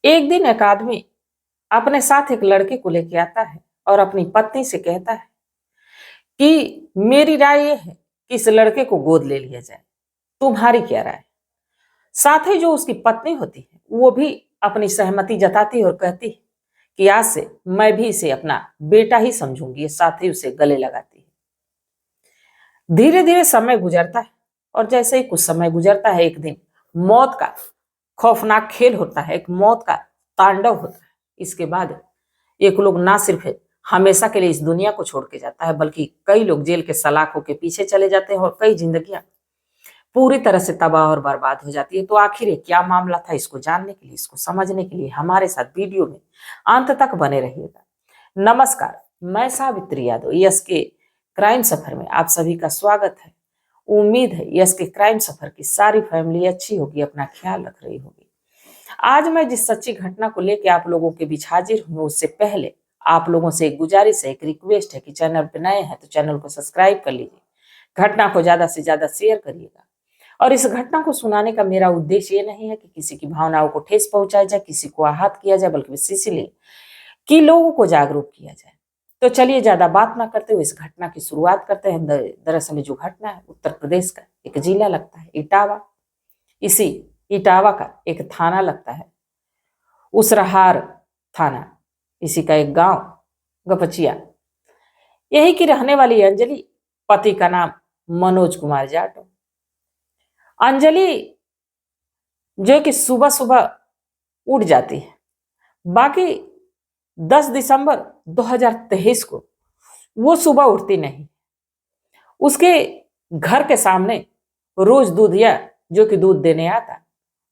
एक दिन एक आदमी अपने साथ एक लड़के को लेके आता है और अपनी पत्नी से कहता है कि मेरी राय यह है कि इस लड़के को गोद ले लिया जाए। तुम्हारी क्या राय? साथ ही जो उसकी पत्नी होती है वो भी अपनी सहमति जताती है और कहती है कि आज से मैं भी इसे अपना बेटा ही समझूंगी। साथ ही उसे गले लगाती है। धीरे धीरे समय गुजरता है और जैसे ही कुछ समय गुजरता है, एक दिन मौत का खौफनाक खेल होता है, एक मौत का तांडव होता है। इसके बाद एक लोग ना सिर्फ हमेशा के लिए इस दुनिया को छोड़ के जाता है, बल्कि कई लोग जेल के सलाखों के पीछे चले जाते हैं और कई जिंदगियां पूरी तरह से तबाह और बर्बाद हो जाती है। तो आखिर ये क्या मामला था, इसको जानने के लिए, इसको समझने के लिए हमारे साथ वीडियो में अंत तक बने रहिएगा। नमस्कार, मैं सावित्री यादव, यस के क्राइम सफर में आप सभी का स्वागत है। उम्मीद है यस के क्राइम सफर की सारी फैमिली अच्छी होगी, अपना ख्याल रख रही होगी। आज मैं जिस सच्ची घटना को लेकर आप लोगों के बीच हाजिर हूँ, उससे पहले आप लोगों से एक गुजारिश है, एक रिक्वेस्ट है कि चैनल पर नए हैं तो चैनल को सब्सक्राइब कर लीजिए, घटना को ज्यादा से ज्यादा शेयर करिएगा। और इस घटना को सुनाने का मेरा उद्देश्य ये नहीं है कि किसी की भावनाओं को ठेस पहुंचाया जाए, किसी को आहत किया जाए, बल्कि इसीलिए कि लोगों को जागरूक किया जाए। तो चलिए ज्यादा बात ना करते हुए इस घटना की शुरुआत करते हैं। दरअसल जो घटना है उत्तर प्रदेश का एक जिला लगता है इटावा। इसी इटावा का एक थाना लगता है उसरहार थाना। इसी का एक गांव गपचिया। यही की रहने वाली अंजलि, पति का नाम मनोज कुमार जाटव। अंजलि जो कि सुबह सुबह उठ जाती है, बाकी 10 दिसंबर 2023 को वो सुबह उठती नहीं। उसके घर के सामने रोज दूधिया जो कि दूध देने आता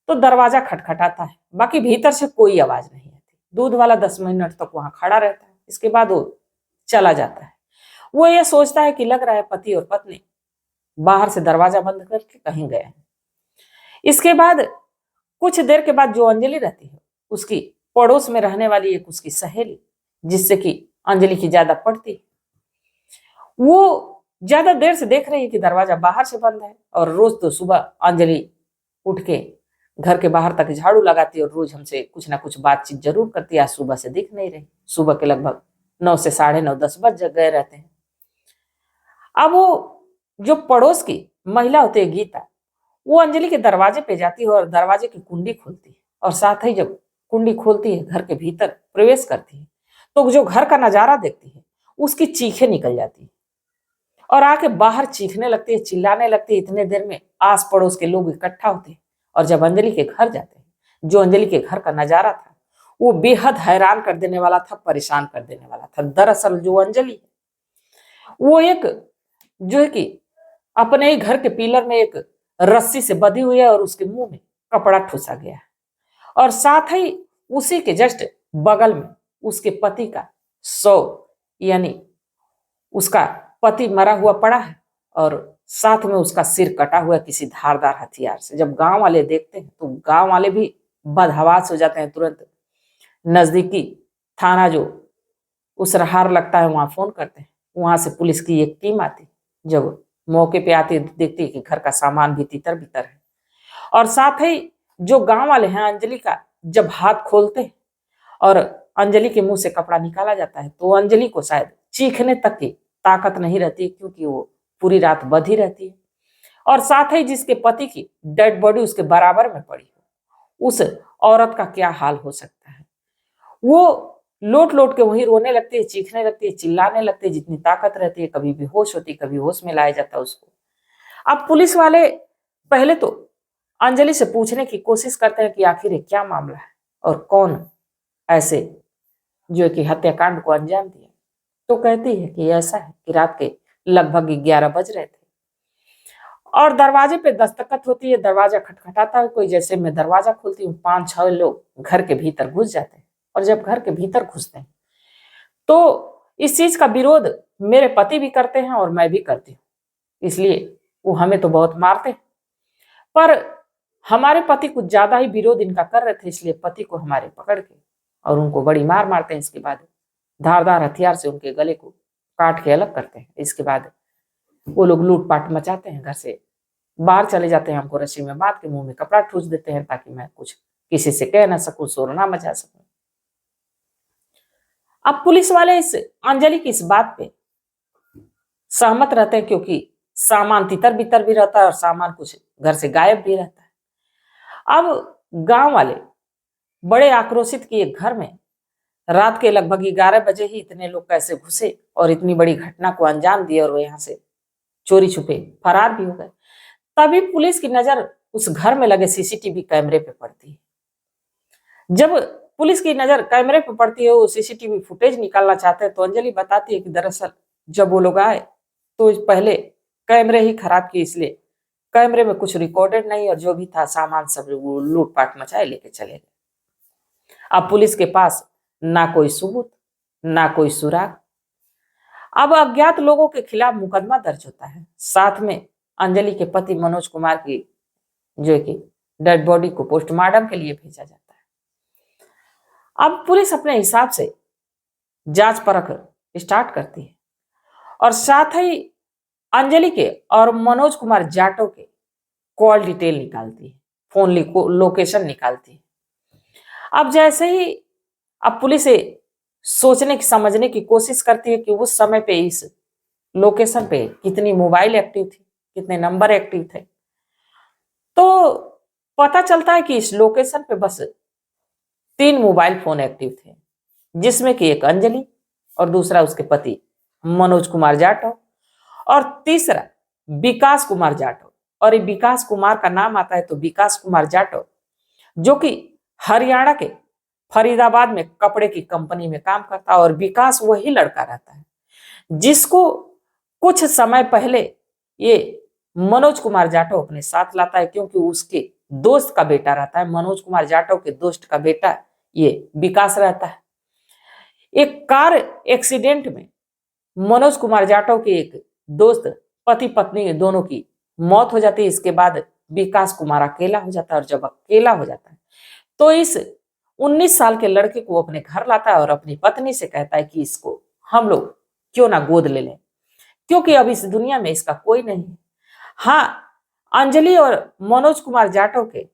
तो दरवाजा खटखटाता है, बाकी भीतर से कोई आवाज नहीं आती। दूध वाला 10 मिनट तक वहां खड़ा रहता है, इसके बाद वो चला जाता है। वो ये सोचता है कि लग रहा है पति और पत्नी बाहर से दरवाजा बंद करके कहीं गए हैं। इसके बाद कुछ देर के बाद जो अंजलि रहती है, उसकी पड़ोस में रहने वाली एक उसकी सहेली, जिससे कि अंजलि की ज्यादा पड़ती, वो ज्यादा देर से देख रही है कि दरवाजा बाहर से बंद है। और रोज तो सुबह अंजलि उठ के घर के बाहर तक झाड़ू लगाती है और रोज हमसे कुछ ना कुछ बातचीत जरूर करती है। आज सुबह से दिख नहीं रही। सुबह के लगभग 9 से 9:30 10 बज गए रहते हैं। अब वो जो पड़ोस की महिला होती है गीता, वो अंजलि के दरवाजे पे जाती है और दरवाजे की कुंडी खोलती है। और साथ ही जब कुंडी खोलती है, घर के भीतर प्रवेश करती है, तो जो घर का नजारा देखती है, उसकी चीखें निकल जाती है और आके बाहर चीखने लगती है, चिल्लाने लगती है। इतने देर में आस पड़ोस के लोग इकट्ठा होते हैं और जब अंजलि के घर जाते हैं, जो अंजलि के घर का नजारा था वो बेहद हैरान कर देने वाला था, परेशान कर देने वाला था। दरअसल जो अंजलि है वो एक जो है कि अपने ही घर के पिलर में एक रस्सी से बंधी हुई है और उसके मुंह में कपड़ा ठूसा गया है। और साथ ही उसी के जस्ट बगल में उसके पति का शव, यानी उसका पति मरा हुआ पड़ा है और साथ में उसका सिर कटा हुआ है किसी धारदार हथियार से। जब गांव वाले देखते हैं तो गांव वाले भी बदहवास हो जाते हैं। तुरंत नजदीकी थाना जो उसरहार लगता है वहां फोन करते हैं। वहां से पुलिस की एक टीम आती, जब मौके पे आती देखती है कि घर का सामान भी तितर बितर है। और साथ ही जो गांव वाले हैं अंजलि का जब हाथ खोलते हैं और अंजलि के मुंह से कपड़ा निकाला जाता है, तो अंजलि को शायद चीखने तक की ताकत नहीं रहती, क्योंकि वो पूरी रात बंधी रहती है। और साथ ही जिसके पति की डेड बॉडी उसके बराबर में पड़ी हो, उस औरत का क्या हाल हो सकता है। वो लोट लोट के वहीं रोने लगती है, चीखने लगती है, चिल्लाने लगती है, जितनी ताकत रहती है। कभी बेहोश होती, कभी होश में लाया जाता है उसको। अब पुलिस वाले पहले तो अंजलि से पूछने की कोशिश करते हैं कि आखिर क्या मामला है और कौन ऐसे जो कि हत्याकांड को अंजाम दिया। तो कहती है कि ऐसा है कि रात के लगभग 11 बज रहे थे और दरवाजे पे दस्तखत होती है, दरवाजा खटखटाता है कोई। जैसे मैं दरवाजा खोलती हूँ, 5-6 लोग घर के भीतर घुस जाते हैं। और जब घर के भीतर घुसते हैं तो इस चीज का विरोध मेरे पति भी करते हैं और मैं भी करती हूँ, इसलिए वो हमें तो बहुत मारते हैं। पर हमारे पति कुछ ज्यादा ही विरोध इनका कर रहे थे, इसलिए पति को हमारे पकड़ के और उनको बड़ी मार मारते हैं। इसके बाद धारदार हथियार से उनके गले को काट के अलग करते हैं। इसके बाद वो लोग लूटपाट मचाते हैं, घर से बाहर चले जाते हैं, हमको रस्सी में बांध के मुंह में कपड़ा ठूस देते हैं ताकि मैं कुछ किसी से कह ना सकूं, शोर ना मचा सकूं। अब पुलिस वाले इस अंजलि की इस बात पे सहमत रहते हैं, क्योंकि सामान तितर बितर भी रहता है और सामान कुछ घर से गायब भी रहता है। अब गांव वाले बड़े आक्रोशित कि एक घर में रात के लगभग 11 बजे ही इतने लोग कैसे घुसे और इतनी बड़ी घटना को अंजाम दिए, और वो यहाँ से चोरी छुपे फरार भी हो गए। तभी पुलिस की नजर उस घर में लगे सीसीटीवी कैमरे पे पड़ती है। जब पुलिस की नजर कैमरे पे पड़ती है, वो सीसीटीवी फुटेज निकालना चाहते हैं, तो अंजलि बताती है कि दरअसल जब वो लोग आए तो पहले कैमरे ही खराब किए, इसलिए कैमरे में कुछ रिकॉर्डेड नहीं, और जो भी था सामान सब वो लूटपाट मचाए लेके चले गए। अब पुलिस के पास ना कोई सबूत, ना कोई सुराग। अब अज्ञात लोगों के खिलाफ मुकदमा दर्ज होता है। साथ में अंजलि के पति मनोज कुमार की जो कि डेड बॉडी को पोस्टमार्टम के लिए भेजा जाता है। अब पुलिस अपने हिसाब से जांच परख स्टार्ट करती है, और साथ ही अंजलि के और मनोज कुमार जाटव के कॉल डिटेल निकालती है, फोन लोकेशन निकालती है। अब जैसे ही अब पुलिस सोचने की समझने की कोशिश करती है कि उस समय पे इस लोकेशन पे कितनी मोबाइल एक्टिव थी, कितने नंबर एक्टिव थे, तो पता चलता है कि इस लोकेशन पे बस 3 मोबाइल फोन एक्टिव थे, जिसमें कि एक अंजलि और दूसरा उसके पति मनोज कुमार जाटव और तीसरा विकास कुमार जाटव। और ये विकास कुमार का नाम आता है तो विकास कुमार जाटव, जो कि हरियाणा के फरीदाबाद में कपड़े की कंपनी में काम करता है। और विकास वही लड़का रहता है जिसको कुछ समय पहले ये मनोज कुमार जाटव अपने साथ लाता है, क्योंकि उसके दोस्त का बेटा रहता है। मनोज कुमार जाटव के दोस्त का बेटा ये विकास रहता है। एक कार एक्सीडेंट में मनोज कुमार जाटव के एक दोस्त पति पत्नी दोनों की मौत हो जाती है। इसके बाद विकास कुमार अकेला हो जाता है, और जब अकेला हो जाता है तो इस 19 साल के लड़के को अपने घर लाता है और अपनी पत्नी से कहता है कि इसको हम लोग क्यों ना गोद ले लें, क्योंकि अब इस दुनिया में इसका कोई नहीं है। हाँ, अंजलि और मनोज कुमार जाटव के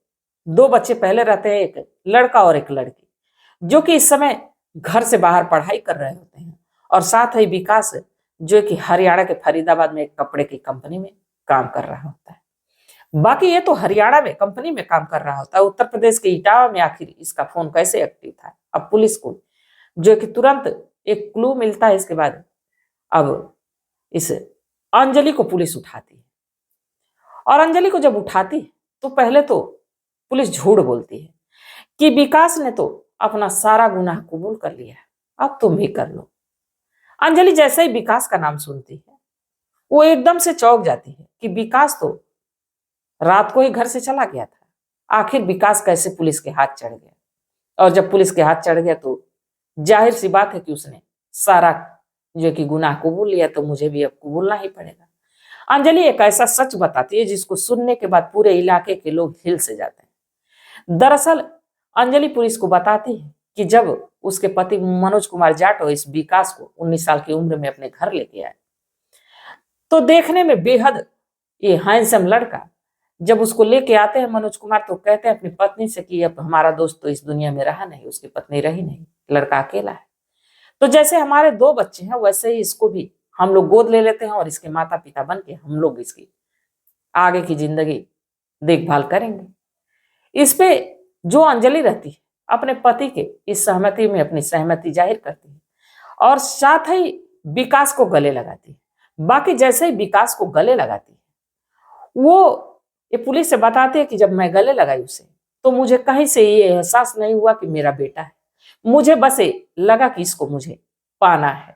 2 बच्चे पहले रहते हैं, एक लड़का और एक लड़की, जो कि इस समय घर से बाहर पढ़ाई कर रहे होते हैं। और साथ ही विकास जो कि हरियाणा के फरीदाबाद में एक कपड़े की कंपनी में काम कर रहा होता है। बाकी ये तो हरियाणा में कंपनी में काम कर रहा होता है, उत्तर प्रदेश के इटावा में आखिर इसका फोन कैसे एक्टिव था। अब पुलिस को जो कि तुरंत एक क्लू मिलता है। इसके बाद अब इस अंजलि को पुलिस उठाती है, और अंजलि को जब उठाती है तो पहले तो पुलिस झूठ बोलती है कि विकास ने तो अपना सारा गुनाह कबूल कर लिया है, अब तुम भी कर लो। अंजलि जैसे ही विकास का नाम सुनती है वो एकदम से चौंक जाती है कि विकास तो रात को ही घर से चला गया था, आखिर विकास कैसे पुलिस के हाथ चढ़ गया। और जब पुलिस के हाथ चढ़ गया तो जाहिर सी बात है कि उसने सारा जो कि गुनाह कबूल लिया, तो मुझे भी अब कबूलना ही पड़ेगा। अंजलि एक ऐसा सच बताती है जिसको सुनने के बाद पूरे इलाके के लोग हिल से जाते हैं। दरअसल अंजलि पुलिस को बताती है कि जब उसके पति मनोज कुमार जाटव इस विकास को 19 साल की उम्र में अपने घर लेके आए, तो देखने में बेहद ये हैंडसम लड़का जब उसको लेके आते हैं मनोज कुमार, तो कहते हैं अपनी पत्नी से कि अब हमारा दोस्त तो इस दुनिया में रहा नहीं, उसकी पत्नी रही नहीं, लड़का अकेला है, तो जैसे हमारे 2 बच्चे हैं वैसे ही इसको भी हम लोग गोद ले लेते हैं, और इसके माता पिता बन के हम लोग इसकी आगे की जिंदगी देखभाल करेंगे। इस पे जो अंजलि रहती है अपने पति के इस सहमति में अपनी सहमति जाहिर करती है, और साथ ही विकास को गले लगाती है। बाकी जैसे ही विकास को गले लगाती है, वो ये पुलिस से बताती है कि जब मैं गले लगाई उसे, तो मुझे कहीं से ये एहसास नहीं हुआ कि मेरा बेटा है, मुझे बस ये लगा कि इसको मुझे पाना है।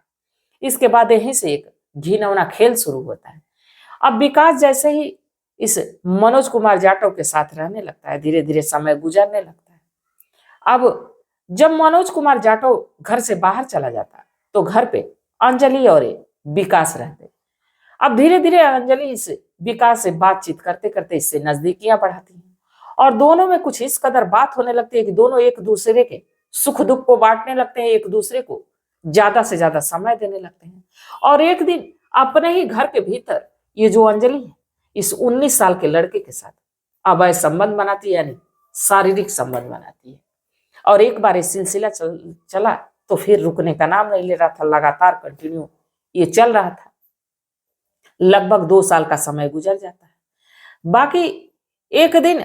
इसके बाद यहीं से एक घिनौना खेल शुरू होता है। अब विकास जैसे ही इस मनोज कुमार जाटव के साथ रहने लगता है, धीरे धीरे समय गुजरने लगता है। अब जब मनोज कुमार जाटव घर से बाहर चला जाता तो घर पे अंजलि और विकास रहते। अब धीरे धीरे अंजलि इस विकास से बातचीत करते करते इससे नजदीकियां बढ़ाती है, और दोनों में कुछ इस कदर बात होने लगती है कि दोनों एक दूसरे के सुख दुख को बांटने लगते हैं, एक दूसरे को ज्यादा से ज्यादा समय देने लगते हैं। और एक दिन अपने ही घर के भीतर ये जो अंजलि है इस 19 साल के लड़के के साथ अवैध संबंध बनाती है, यानी शारीरिक संबंध बनाती है। और एक बार ये सिलसिला चला तो फिर रुकने का नाम नहीं ले रहा था, लगातार कंटिन्यू ये चल रहा था। लगभग 2 साल का समय गुजर जाता है। बाकी एक दिन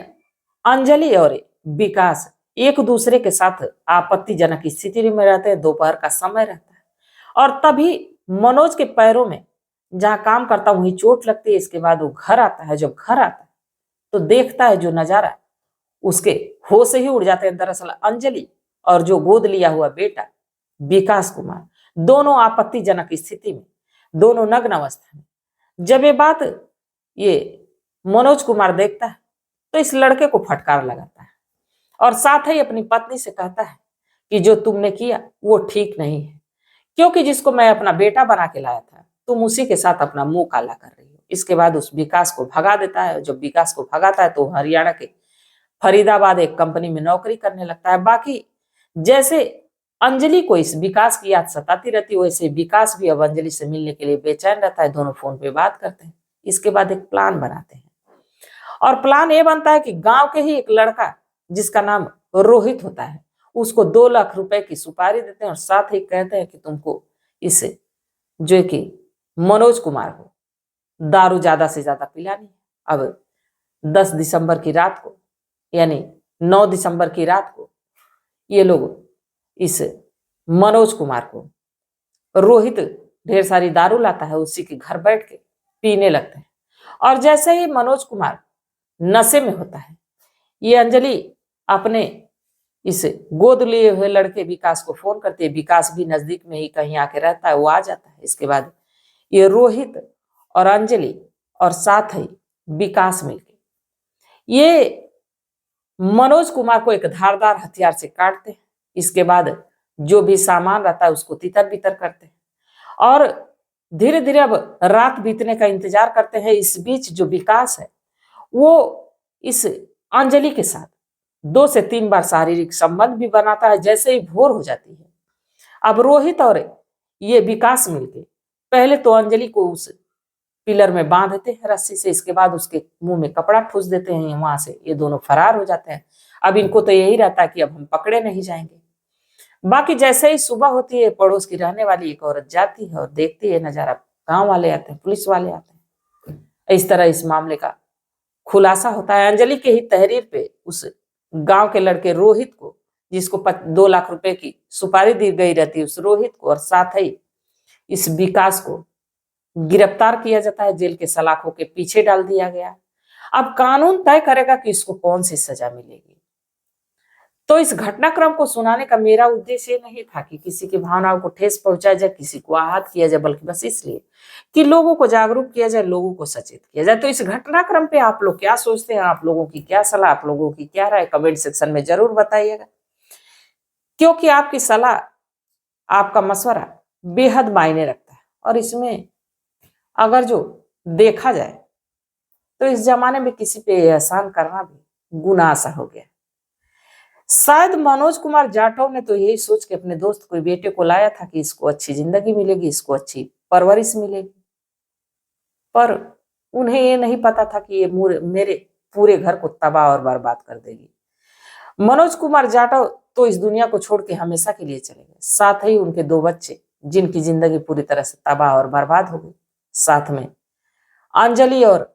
अंजलि और विकास एक दूसरे के साथ आपत्तिजनक स्थिति में रहते हैं। दोपहर का समय रहता है और तभी मनोज के पैरों में जहां काम करता वहीं चोट लगती है। इसके बाद वो घर आता है। जब घर आता है तो देखता है जो नजारा, उसके होश ही उड़ जाते हैं। दरअसल अंजलि और जो गोद लिया हुआ बेटा विकास कुमार दोनों आपत्तिजनक स्थिति में, दोनों नग्न अवस्था में। जब ये बात ये मनोज कुमार देखता है तो इस लड़के को फटकार लगाता है और साथ ही अपनी पत्नी से कहता है कि जो तुमने किया वो ठीक नहीं है, क्योंकि जिसको मैं अपना बेटा बना के लाया था तुम उसी के साथ अपना मुंह काला कर रही हो। इसके बाद उस विकास को भगा देता है। जब विकास को भगाता है तो हरियाणा के फरीदाबाद एक कंपनी में नौकरी करने लगता है। बाकी जैसे अंजलि को इस विकास की याद सताती रहती है, वैसे विकास भी अब अंजलि से मिलने के लिए बेचैन रहता है। दोनों फोन पे बात करते हैं। इसके बाद एक प्लान बनाते हैं और प्लान ये बनता है कि गांव के ही एक लड़का जिसका नाम रोहित होता है उसको 2 लाख रुपए की सुपारी देते हैं और साथ ही कहते हैं कि तुमको इसे जो कि मनोज कुमार को दारू ज्यादा से ज्यादा पिलानी है। अब 10 दिसंबर की रात को यानी 9 दिसंबर की रात को ये लोग इस मनोज कुमार को, रोहित ढेर सारी दारू लाता है, उसी के घर बैठ के पीने लगते हैं। और जैसे ही मनोज कुमार नशे में होता है, ये अंजलि अपने इस गोद लिए हुए लड़के विकास को फोन करती है। विकास भी नजदीक में ही कहीं आके रहता है, वो आ जाता है। इसके बाद ये रोहित और अंजलि और साथ ही विकास मिलके ये मनोज कुमार को एक धारदार हथियार से काटते हैं। इसके बाद जो भी सामान रहता है उसको तितर बितर करते हैं और धीरे धीरे अब रात बीतने का इंतजार करते हैं। इस बीच जो विकास है वो इस अंजलि के साथ 2 से 3 बार शारीरिक संबंध भी बनाता है। जैसे ही भोर हो जाती है, अब रोहित और ये विकास मिलके पहले तो अंजलि को उस पिलर में बांध देते हैं रस्सी से। इसके बाद उसके मुंह में कपड़ा ठूस देते हैं। वहां से ये दोनों फरार हो जाते हैं। अब इनको तो यही रहता है कि अब हम पकड़े नहीं जाएंगे। बाकी जैसे ही सुबह होती है, पड़ोस की रहने वाली एक औरत जाती है और देखती है नजारा। गांव वाले आते हैं, पुलिस वाले आते हैं। इस तरह इस मामले का खुलासा होता है। अंजलि के ही तहरीर पे उस गांव के लड़के रोहित को, जिसको 2 लाख रुपए की सुपारी दी गई रहती है, उस रोहित को और साथ ही इस विकास को गिरफ्तार किया जाता है। जेल के सलाखों के पीछे डाल दिया गया। अब कानून तय करेगा कि इसको कौन सी सजा मिलेगी। तो इस घटनाक्रम को सुनाने का मेरा उद्देश्य ये नहीं था कि किसी की भावनाओं को ठेस पहुंचाया जाए, किसी को आहत किया जाए, बल्कि बस इसलिए कि लोगों को जागरूक किया जाए, लोगों को सचेत किया जाए। तो इस घटनाक्रम पे आप लोग क्या सोचते हैं? आप लोगों की क्या सलाह, आप लोगों की क्या राय, कमेंट सेक्शन में जरूर बताइएगा, क्योंकि आपकी सलाह, आपका मशवरा बेहद मायने रखता है। और इसमें अगर जो देखा जाए तो इस जमाने में किसी पे एहसान करना भी गुनाह सा हो गया। शायद मनोज कुमार जाटव ने तो यही सोच के अपने दोस्त को, बेटे को लाया था कि इसको अच्छी जिंदगी मिलेगी, इसको अच्छी परवरिश मिलेगी, पर उन्हें ये नहीं पता था कि ये मेरे पूरे घर को तबाह और बर्बाद कर देगी। मनोज कुमार जाटव तो इस दुनिया को छोड़ के हमेशा के लिए चले गए। साथ ही उनके 2 बच्चे, जिनकी जिंदगी पूरी तरह से तबाह और बर्बाद हो गई। साथ में अंजलि और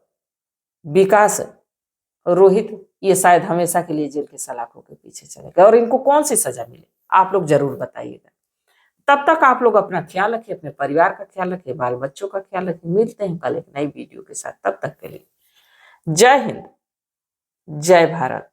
विकास, रोहित, ये शायद हमेशा के लिए जेल के सलाखों के पीछे चले गए। और इनको कौन सी सजा मिले, आप लोग जरूर बताइएगा। तब तक आप लोग अपना ख्याल रखिए, अपने परिवार का ख्याल रखिए, बाल बच्चों का ख्याल रखिए। मिलते हैं कल एक नई वीडियो के साथ। तब तक के लिए जय हिंद, जय भारत।